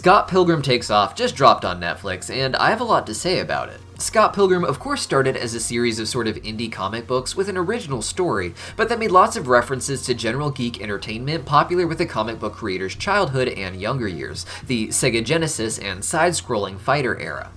Scott Pilgrim Takes Off just dropped on Netflix, and I have a lot to say about it. Scott Pilgrim of course started as a series of sort of indie comic books with an original story, but that made lots of references to general geek entertainment popular with the comic book creator's childhood and younger years, the Sega Genesis and side-scrolling fighter era.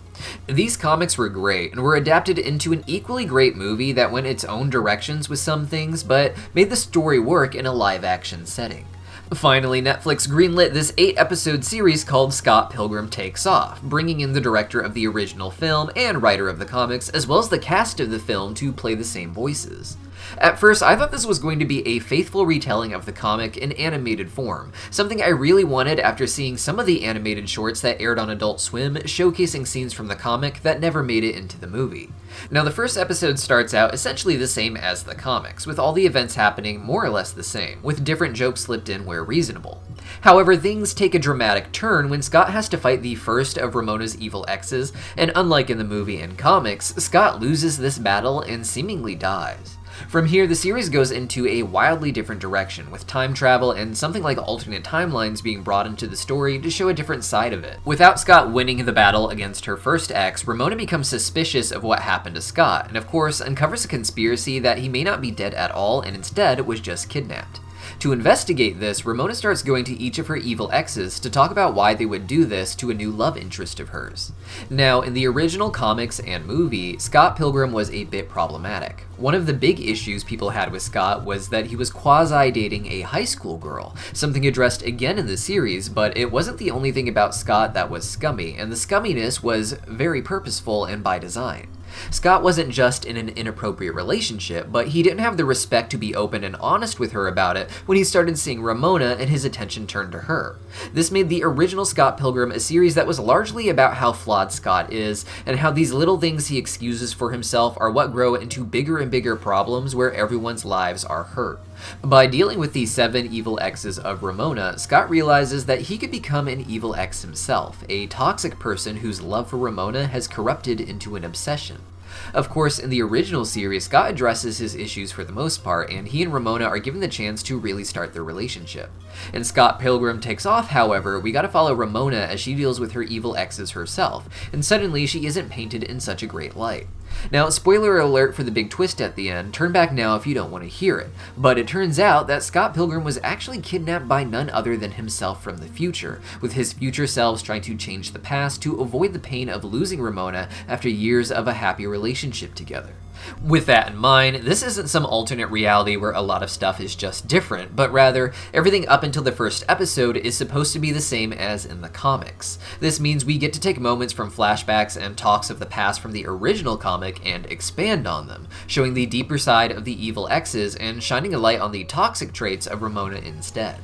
These comics were great, and were adapted into an equally great movie that went its own directions with some things, but made the story work in a live-action setting. Finally, Netflix greenlit this 8-episode series called Scott Pilgrim Takes Off, bringing in the director of the original film and writer of the comics, as well as the cast of the film to play the same voices. At first, I thought this was going to be a faithful retelling of the comic in animated form, something I really wanted after seeing some of the animated shorts that aired on Adult Swim showcasing scenes from the comic that never made it into the movie. Now, the first episode starts out essentially the same as the comics, with all the events happening more or less the same, with different jokes slipped in where reasonable. However, things take a dramatic turn when Scott has to fight the first of Ramona's evil exes, and unlike in the movie and comics, Scott loses this battle and seemingly dies. From here, the series goes into a wildly different direction, with time travel and something like alternate timelines being brought into the story to show a different side of it. Without Scott winning the battle against her first ex, Ramona becomes suspicious of what happened to Scott, and of course uncovers a conspiracy that he may not be dead at all and instead was just kidnapped. To investigate this, Ramona starts going to each of her evil exes to talk about why they would do this to a new love interest of hers. Now, in the original comics and movie, Scott Pilgrim was a bit problematic. One of the big issues people had with Scott was that he was quasi-dating a high school girl, something addressed again in the series, but it wasn't the only thing about Scott that was scummy, and the scumminess was very purposeful and by design. Scott wasn't just in an inappropriate relationship, but he didn't have the respect to be open and honest with her about it when he started seeing Ramona and his attention turned to her. This made the original Scott Pilgrim a series that was largely about how flawed Scott is, and how these little things he excuses for himself are what grow into bigger and bigger problems where everyone's lives are hurt. By dealing with the 7 evil exes of Ramona, Scott realizes that he could become an evil ex himself, a toxic person whose love for Ramona has corrupted into an obsession. Of course, in the original series, Scott addresses his issues for the most part, and he and Ramona are given the chance to really start their relationship. In Scott Pilgrim Takes Off, however, we gotta follow Ramona as she deals with her evil exes herself, and suddenly she isn't painted in such a great light. Now, spoiler alert for the big twist at the end, turn back now if you don't want to hear it, but it turns out that Scott Pilgrim was actually kidnapped by none other than himself from the future, with his future selves trying to change the past to avoid the pain of losing Ramona after years of a happy relationship together. With that in mind, this isn't some alternate reality where a lot of stuff is just different, but rather, everything up until the first episode is supposed to be the same as in the comics. This means we get to take moments from flashbacks and talks of the past from the original comic and expand on them, showing the deeper side of the evil exes and shining a light on the toxic traits of Ramona instead.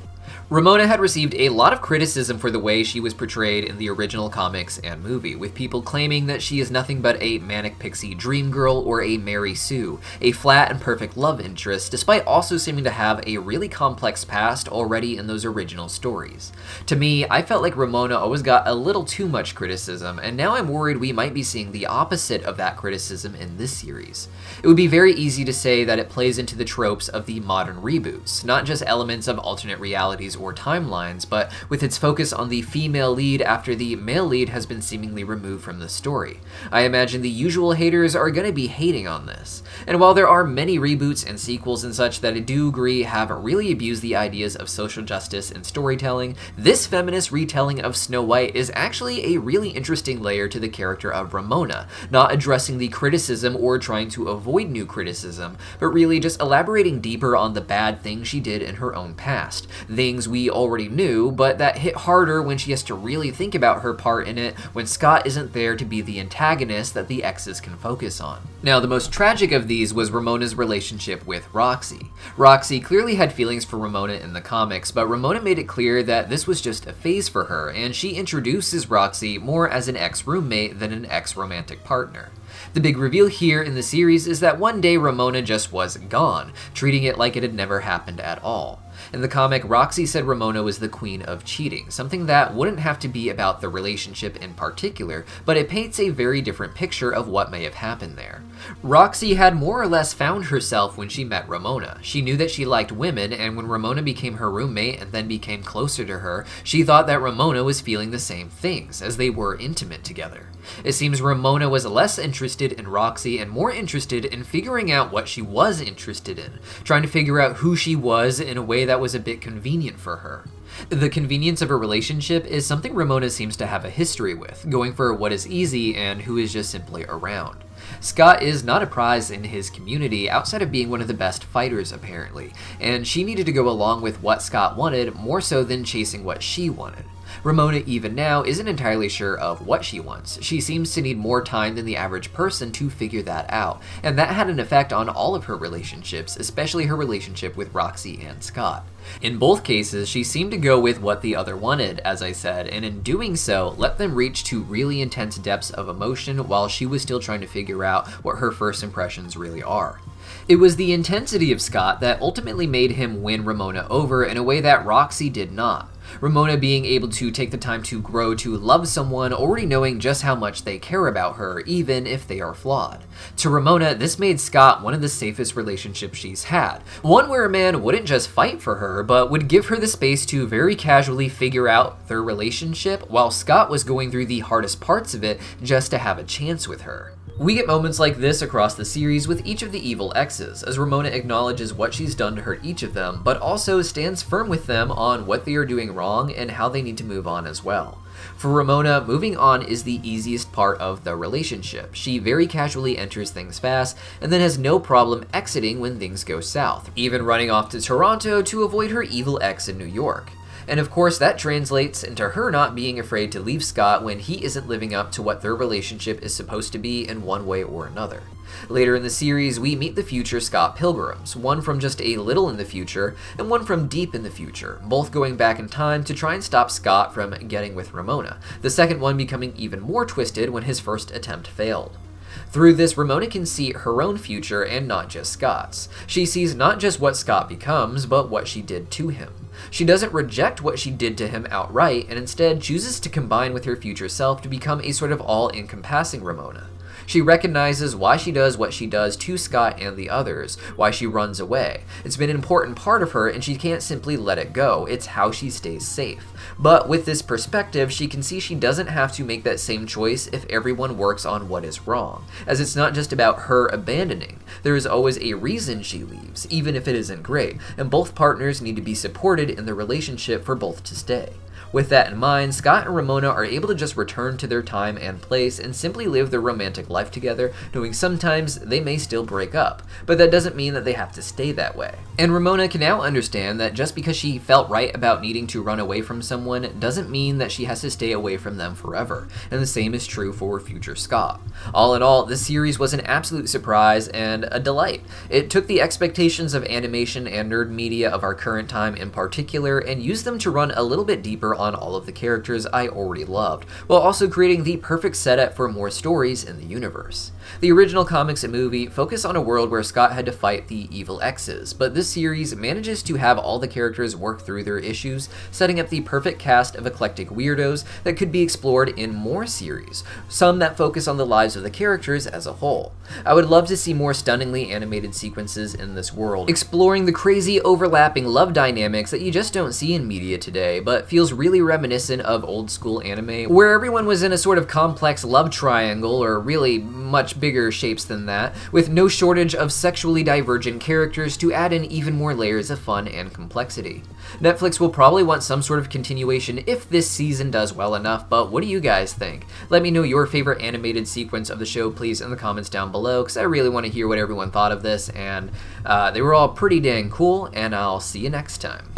Ramona had received a lot of criticism for the way she was portrayed in the original comics and movie, with people claiming that she is nothing but a manic pixie dream girl or a Mary Sue, a flat and perfect love interest, despite also seeming to have a really complex past already in those original stories. To me, I felt like Ramona always got a little too much criticism, and now I'm worried we might be seeing the opposite of that criticism in this series. It would be very easy to say that it plays into the tropes of the modern reboots, not just elements of alternate realities or timelines, but with its focus on the female lead after the male lead has been seemingly removed from the story. I imagine the usual haters are going to be hating on this. And while there are many reboots and sequels and such that I do agree have really abused the ideas of social justice and storytelling, this feminist retelling of Snow White is actually a really interesting layer to the character of Ramona, not addressing the criticism or trying to avoid new criticism, but really just elaborating deeper on the bad things she did in her own past, things we already knew, but that hit harder when she has to really think about her part in it when Scott isn't there to be the antagonist that the exes can focus on. Now, the most tragic of these was Ramona's relationship with Roxy. Roxy clearly had feelings for Ramona in the comics, but Ramona made it clear that this was just a phase for her, and she introduces Roxy more as an ex-roommate than an ex-romantic partner. The big reveal here in the series is that one day Ramona just was gone, treating it like it had never happened at all. In the comic, Roxy said Ramona was the queen of cheating, something that wouldn't have to be about the relationship in particular, but it paints a very different picture of what may have happened there. Roxy had more or less found herself when she met Ramona. She knew that she liked women, and when Ramona became her roommate and then became closer to her, she thought that Ramona was feeling the same things, as they were intimate together. It seems Ramona was less interested in Roxy and more interested in figuring out what she was interested in, trying to figure out who she was in a way that was a bit convenient for her. The convenience of a relationship is something Ramona seems to have a history with, going for what is easy and who is just simply around. Scott is not a prize in his community outside of being one of the best fighters, apparently, and she needed to go along with what Scott wanted more so than chasing what she wanted. Ramona, even now, isn't entirely sure of what she wants. She seems to need more time than the average person to figure that out, and that had an effect on all of her relationships, especially her relationship with Roxy and Scott. In both cases, she seemed to go with what the other wanted, as I said, and in doing so, let them reach to really intense depths of emotion while she was still trying to figure out what her first impressions really are. It was the intensity of Scott that ultimately made him win Ramona over in a way that Roxy did not. Ramona being able to take the time to grow to love someone, already knowing just how much they care about her, even if they are flawed. To Ramona, this made Scott one of the safest relationships she's had. One where a man wouldn't just fight for her, but would give her the space to very casually figure out their relationship, while Scott was going through the hardest parts of it just to have a chance with her. We get moments like this across the series with each of the evil exes, as Ramona acknowledges what she's done to hurt each of them, but also stands firm with them on what they are doing wrong and how they need to move on as well. For Ramona, moving on is the easiest part of the relationship. She very casually enters things fast, and then has no problem exiting when things go south, even running off to Toronto to avoid her evil ex in New York. And of course, that translates into her not being afraid to leave Scott when he isn't living up to what their relationship is supposed to be in one way or another. Later in the series, we meet the future Scott Pilgrims, one from just a little in the future, and one from deep in the future, both going back in time to try and stop Scott from getting with Ramona, the second one becoming even more twisted when his first attempt failed. Through this, Ramona can see her own future and not just Scott's. She sees not just what Scott becomes, but what she did to him. She doesn't reject what she did to him outright, and instead chooses to combine with her future self to become a sort of all-encompassing Ramona. She recognizes why she does what she does to Scott and the others, why she runs away. It's been an important part of her, and she can't simply let it go. It's how she stays safe. But with this perspective, she can see she doesn't have to make that same choice if everyone works on what is wrong, as it's not just about her abandoning. There is always a reason she leaves, even if it isn't great, and both partners need to be supported in the relationship for both to stay. With that in mind, Scott and Ramona are able to just return to their time and place and simply live their romantic life together, knowing sometimes they may still break up, but that doesn't mean that they have to stay that way. And Ramona can now understand that just because she felt right about needing to run away from someone doesn't mean that she has to stay away from them forever, and the same is true for future Scott. All in all, this series was an absolute surprise and a delight. It took the expectations of animation and nerd media of our current time in particular and used them to run a little bit deeper on all of the characters I already loved, while also creating the perfect setup for more stories in the universe. The original comics and movie focus on a world where Scott had to fight the evil exes, but this series manages to have all the characters work through their issues, setting up the perfect cast of eclectic weirdos that could be explored in more series, some that focus on the lives of the characters as a whole. I would love to see more stunningly animated sequences in this world, exploring the crazy overlapping love dynamics that you just don't see in media today, but feels really reminiscent of old school anime, where everyone was in a sort of complex love triangle, or really much bigger shapes than that, with no shortage of sexually divergent characters to add in even more layers of fun and complexity. Netflix will probably want some sort of continuation if this season does well enough, but what do you guys think? Let me know your favorite animated sequence of the show, please, in the comments down below, because I really want to hear what everyone thought of this, and they were all pretty dang cool, and I'll see you next time.